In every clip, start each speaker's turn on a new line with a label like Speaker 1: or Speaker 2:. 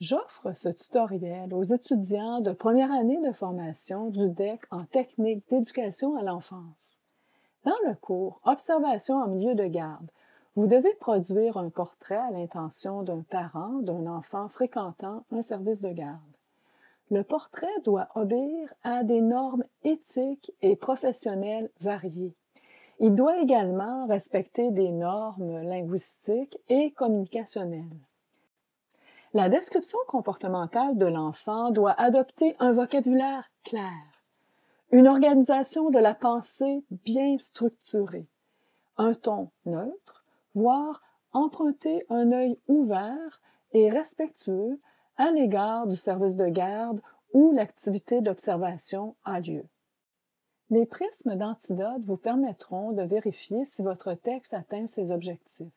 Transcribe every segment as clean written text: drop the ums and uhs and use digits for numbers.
Speaker 1: J'offre ce tutoriel aux étudiants de première année de formation du DEC en technique d'éducation à l'enfance. Dans le cours « Observation en milieu de garde », vous devez produire un portrait à l'intention d'un parent d'un enfant fréquentant un service de garde. Le portrait doit obéir à des normes éthiques et professionnelles variées. Il doit également respecter des normes linguistiques et communicationnelles. La description comportementale de l'enfant doit adopter un vocabulaire clair, une organisation de la pensée bien structurée, un ton neutre, voire emprunter un œil ouvert et respectueux à l'égard du service de garde où l'activité d'observation a lieu. Les prismes d'Antidote vous permettront de vérifier si votre texte atteint ses objectifs.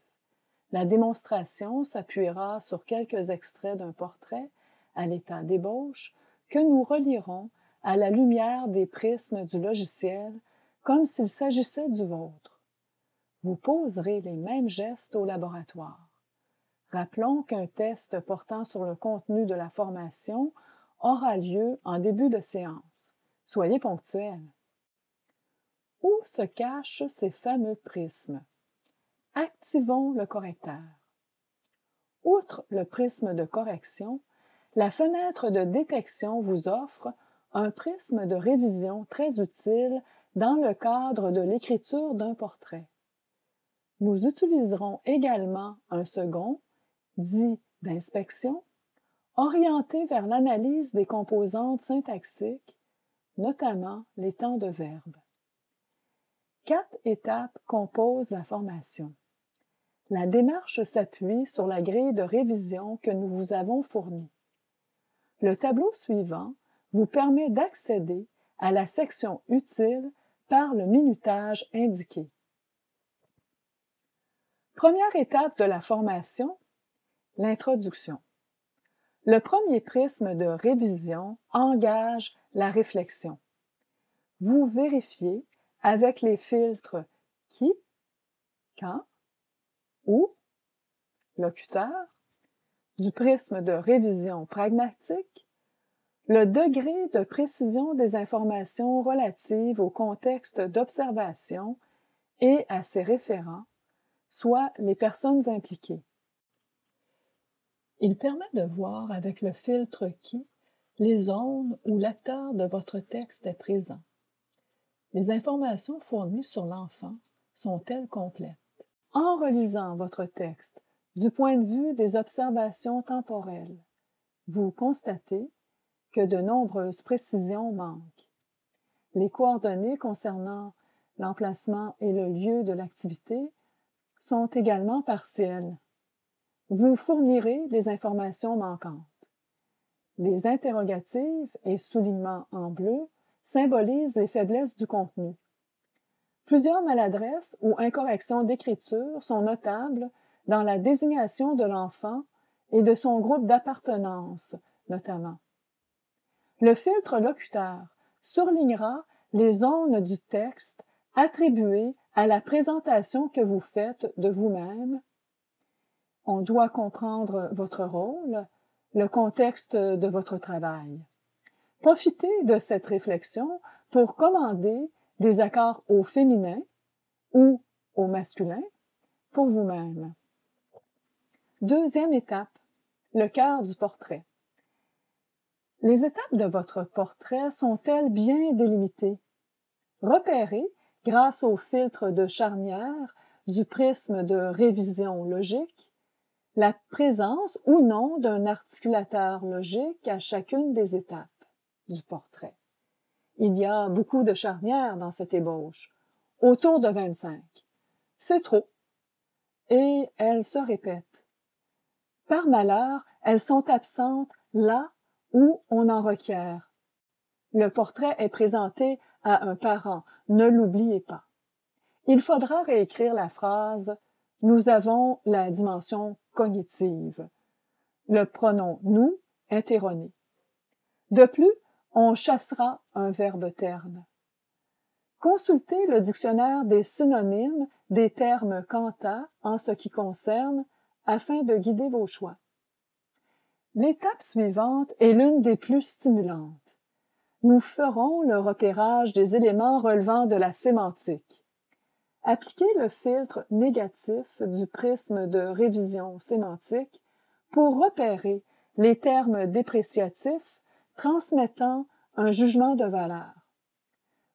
Speaker 1: La démonstration s'appuiera sur quelques extraits d'un portrait à l'état d'ébauche que nous relirons à la lumière des prismes du logiciel comme s'il s'agissait du vôtre. Vous poserez les mêmes gestes au laboratoire. Rappelons qu'un test portant sur le contenu de la formation aura lieu en début de séance. Soyez ponctuels. Où se cachent ces fameux prismes? Activons le correcteur. Outre le prisme de correction, la fenêtre de détection vous offre un prisme de révision très utile dans le cadre de l'écriture d'un portrait. Nous utiliserons également un second, dit d'inspection, orienté vers l'analyse des composantes syntaxiques, notamment les temps de verbe. 4 étapes composent la formation. La démarche s'appuie sur la grille de révision que nous vous avons fournie. Le tableau suivant vous permet d'accéder à la section utile par le minutage indiqué. Première étape de la formation, l'introduction. Le premier prisme de révision engage la réflexion. Vous vérifiez avec les filtres qui, quand, où, locuteur, du prisme de révision pragmatique, le degré de précision des informations relatives au contexte d'observation et à ses référents, soit les personnes impliquées. Il permet de voir avec le filtre qui les zones où l'acteur de votre texte est présent. Les informations fournies sur l'enfant sont-elles complètes? En relisant votre texte du point de vue des observations temporelles, vous constatez que de nombreuses précisions manquent. Les coordonnées concernant l'emplacement et le lieu de l'activité sont également partielles. Vous fournirez les informations manquantes. Les interrogatives et soulignements en bleu symbolisent les faiblesses du contenu. Plusieurs maladresses ou incorrections d'écriture sont notables dans la désignation de l'enfant et de son groupe d'appartenance, notamment. Le filtre locuteur surlignera les zones du texte attribuées à la présentation que vous faites de vous-même. On doit comprendre votre rôle, le contexte de votre travail. Profitez de cette réflexion pour commander des accords au féminin ou au masculin pour vous-même. Deuxième étape, le cœur du portrait. Les étapes de votre portrait sont-elles bien délimitées? Repérez, grâce au filtre de charnière du prisme de révision logique, la présence ou non d'un articulateur logique à chacune des étapes du portrait. Il y a beaucoup de charnières dans cette ébauche, autour de 25. C'est trop. Et elles se répètent. Par malheur, elles sont absentes là où on en requiert. Le portrait est présenté à un parent, ne l'oubliez pas. Il faudra réécrire la phrase « Nous avons la dimension cognitive ». Le pronom « nous » est erroné. De plus, on chassera un verbe terne. Consultez le dictionnaire des synonymes des termes quanta en ce qui concerne afin de guider vos choix. L'étape suivante est l'une des plus stimulantes. Nous ferons le repérage des éléments relevant de la sémantique. Appliquez le filtre négatif du prisme de révision sémantique pour repérer les termes dépréciatifs transmettant un jugement de valeur.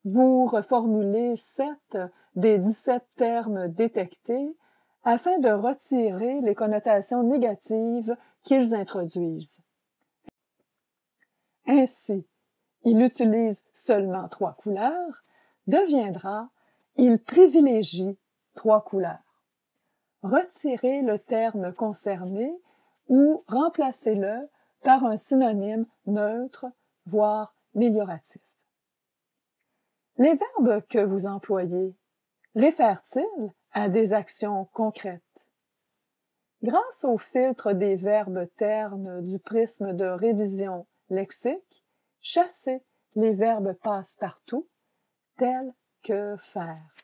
Speaker 1: Vous reformulez 7 des 17 termes détectés afin de retirer les connotations négatives qu'ils introduisent. Ainsi, il utilise seulement 3 couleurs deviendra il privilégie 3 couleurs. Retirez le terme concerné ou remplacez-le par un synonyme neutre, voire mélioratif. Les verbes que vous employez réfèrent-ils à des actions concrètes? Grâce au filtre des verbes ternes du prisme de révision lexique, chassez les verbes passe-partout, tels que faire.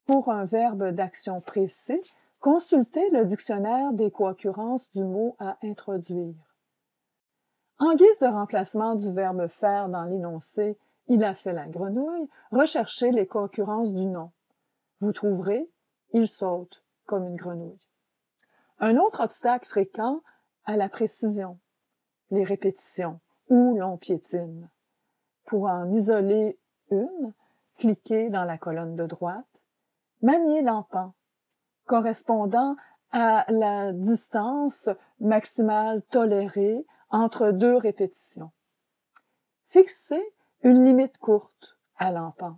Speaker 1: Pour un verbe d'action précis, consultez le dictionnaire des co-occurrences du mot à introduire. En guise de remplacement du verbe faire dans l'énoncé « il a fait la grenouille », recherchez les co-occurrences du nom. Vous trouverez « il saute comme une grenouille ». Un autre obstacle fréquent à la précision, les répétitions ou l'on piétine. Pour en isoler une, cliquez dans la colonne de droite, maniez l'empan, correspondant à la distance maximale tolérée entre 2 répétitions. Fixez une limite courte à l'empan.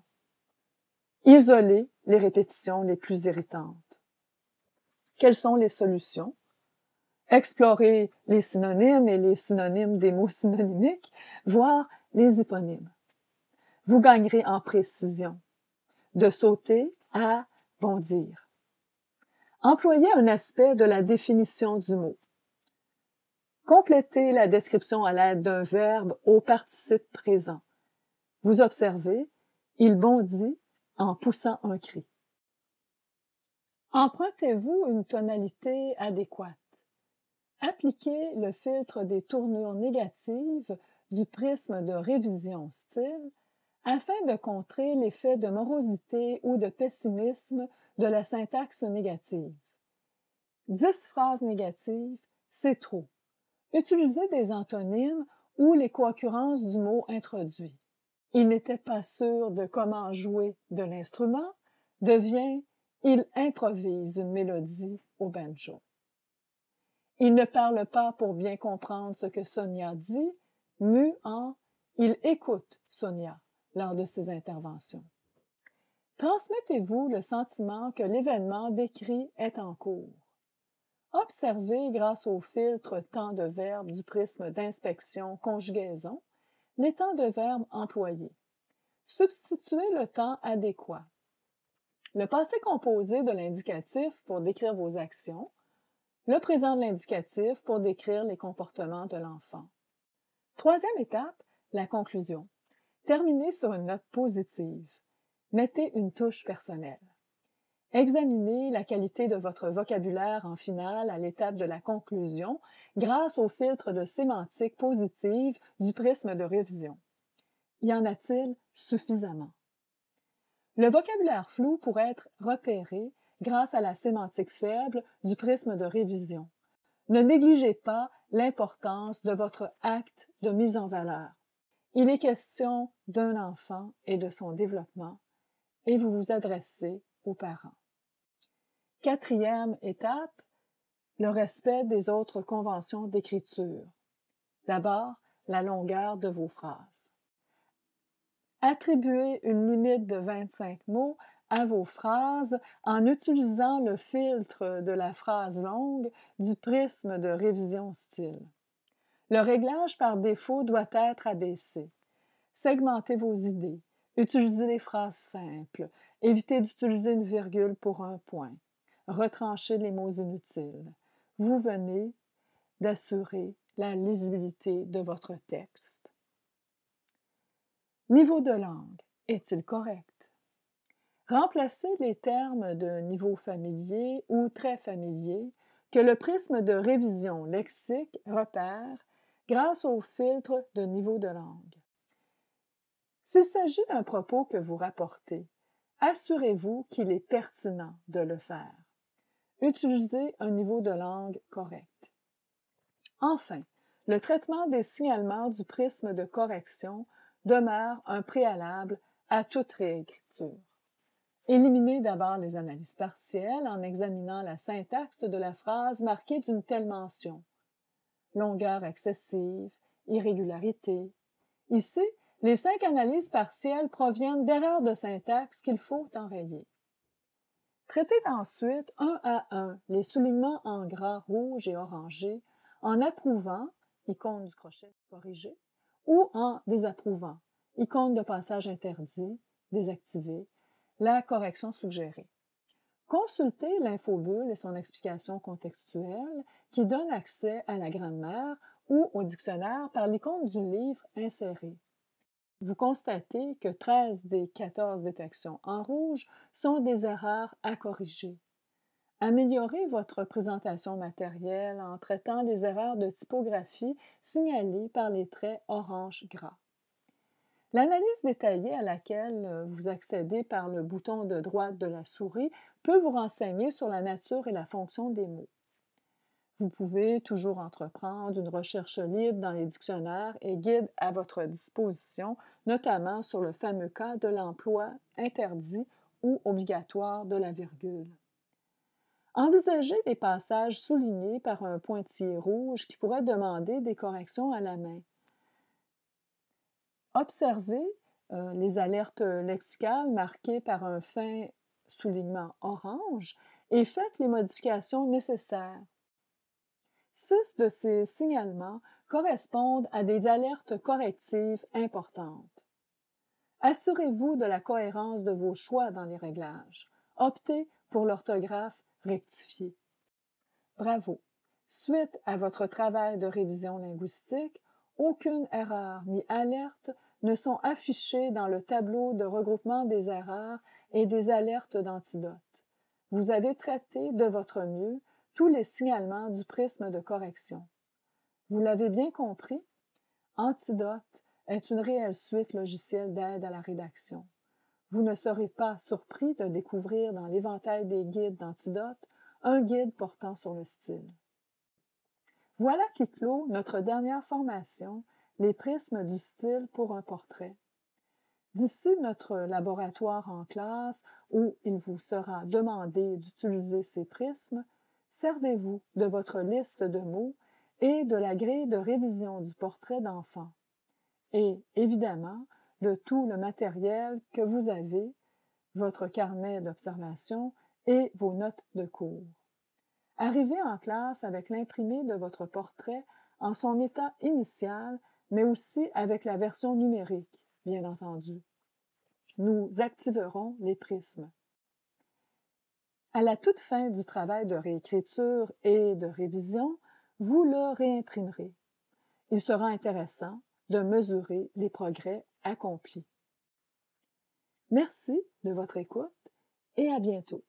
Speaker 1: Isolez les répétitions les plus irritantes. Quelles sont les solutions? Explorez les synonymes et les synonymes des mots synonymiques, voire les éponymes. Vous gagnerez en précision. De sauter à bondir. Employez un aspect de la définition du mot. Complétez la description à l'aide d'un verbe au participe présent. Vous observez, il bondit en poussant un cri. Empruntez-vous une tonalité adéquate. Appliquez le filtre des tournures négatives du prisme de révision style afin de contrer l'effet de morosité ou de pessimisme de la syntaxe négative. 10 phrases négatives, c'est trop. Utilisez des antonymes ou les co-occurrences du mot introduit. Il n'était pas sûr de comment jouer de l'instrument devient il improvise une mélodie au banjo. Il ne parle pas pour bien comprendre ce que Sonia dit, mu en il écoute Sonia lors de ses interventions. Transmettez-vous le sentiment que l'événement décrit est en cours. Observez grâce au filtre temps de verbe du prisme d'inspection conjugaison les temps de verbe employés. Substituez le temps adéquat. Le passé composé de l'indicatif pour décrire vos actions, le présent de l'indicatif pour décrire les comportements de l'enfant. Troisième étape, la conclusion. Terminez sur une note positive. Mettez une touche personnelle. Examinez la qualité de votre vocabulaire en finale à l'étape de la conclusion grâce au filtre de sémantique positive du prisme de révision. Y en a-t-il suffisamment? Le vocabulaire flou pourrait être repéré grâce à la sémantique faible du prisme de révision. Ne négligez pas l'importance de votre acte de mise en valeur. Il est question d'un enfant et de son développement, et vous vous adressez aux parents. Quatrième étape, le respect des autres conventions d'écriture. D'abord, la longueur de vos phrases. Attribuez une limite de 25 mots à vos phrases en utilisant le filtre de la phrase longue du prisme de révision style. Le réglage par défaut doit être abaissé. Segmentez vos idées. Utilisez les phrases simples. Évitez d'utiliser une virgule pour un point. Retranchez les mots inutiles. Vous venez d'assurer la lisibilité de votre texte. Niveau de langue, est-il correct? Remplacez les termes de niveau familier ou très familier que le prisme de révision lexique repère grâce au filtre de niveau de langue. S'il s'agit d'un propos que vous rapportez, assurez-vous qu'il est pertinent de le faire. Utilisez un niveau de langue correct. Enfin, le traitement des signalements du prisme de correction demeure un préalable à toute réécriture. Éliminez d'abord les analyses partielles en examinant la syntaxe de la phrase marquée d'une telle mention. Longueur excessive, irrégularité. Ici, les 5 analyses partielles proviennent d'erreurs de syntaxe qu'il faut enrayer. Traitez ensuite un à un les soulignements en gras rouge et orangé en approuvant, icône du crochet corrigé, ou en désapprouvant, icône de passage interdit, désactivé, la correction suggérée. Consultez l'infobulle et son explication contextuelle qui donne accès à la grammaire ou au dictionnaire par l'icône du livre inséré. Vous constatez que 13 des 14 détections en rouge sont des erreurs à corriger. Améliorez votre présentation matérielle en traitant les erreurs de typographie signalées par les traits orange gras. L'analyse détaillée à laquelle vous accédez par le bouton de droite de la souris peut vous renseigner sur la nature et la fonction des mots. Vous pouvez toujours entreprendre une recherche libre dans les dictionnaires et guides à votre disposition, notamment sur le fameux cas de l'emploi interdit ou obligatoire de la virgule. Envisagez les passages soulignés par un pointillé rouge qui pourrait demander des corrections à la main. Observez les alertes lexicales marquées par un fin soulignement orange et faites les modifications nécessaires. 6 de ces signalements correspondent à des alertes correctives importantes. Assurez-vous de la cohérence de vos choix dans les réglages. Optez pour l'orthographe rectifiée. Bravo! Suite à votre travail de révision linguistique, aucune erreur ni alerte ne sont affichées dans le tableau de regroupement des erreurs et des alertes d'antidote. Vous avez traité de votre mieux tous les signalements du prisme de correction. Vous l'avez bien compris, Antidote est une réelle suite logicielle d'aide à la rédaction. Vous ne serez pas surpris de découvrir dans l'éventail des guides d'Antidote un guide portant sur le style. Voilà qui clôt notre dernière formation, les prismes du style pour un portrait. D'ici notre laboratoire en classe où il vous sera demandé d'utiliser ces prismes, servez-vous de votre liste de mots et de la grille de révision du portrait d'enfant. Et, évidemment, de tout le matériel que vous avez, votre carnet d'observation et vos notes de cours. Arrivez en classe avec l'imprimé de votre portrait en son état initial, mais aussi avec la version numérique, bien entendu. Nous activerons les prismes. À la toute fin du travail de réécriture et de révision, vous le réimprimerez. Il sera intéressant de mesurer les progrès accomplis. Merci de votre écoute et à bientôt.